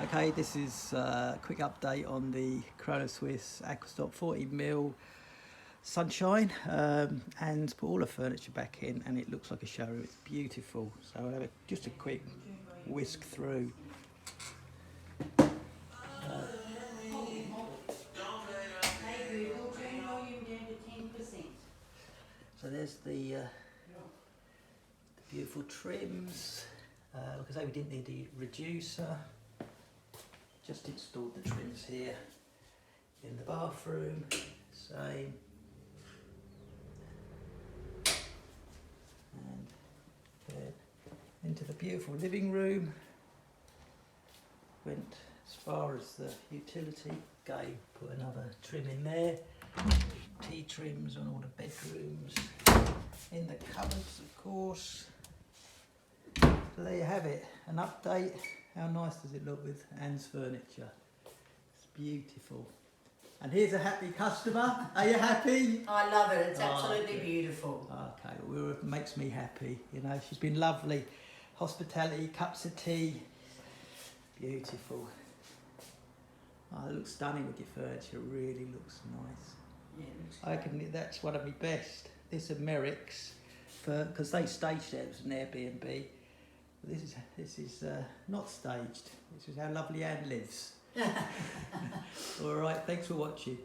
Okay, this is a quick update on the Kronoswiss Aquastop 40mm Sunshine, and put all the furniture back in, and it looks like a showroom. It's beautiful. So I'll have just a quick whisk through. So there's the beautiful trims. Like I say, we didn't need the reducer. Just installed the trims here in the bathroom. Same. And then into the beautiful living room. Went as far as the utility gate, put another trim in there. Tea trims on all the bedrooms. In the cupboards, of course. So there you have it, an update. How nice does it look with Anne's furniture? It's beautiful. And here's a happy customer. Are you happy? I love it. It's absolutely beautiful. Okay, well, it makes me happy. You know, she's been lovely. Hospitality, cups of tea. Beautiful. Oh, it looks stunning with your furniture. It really looks nice. Yeah, it looks I reckon that's one of my best. This is Merrick's, because they staged it as an Airbnb. This is not staged. This is how lovely Anne lives. All right, thanks for watching.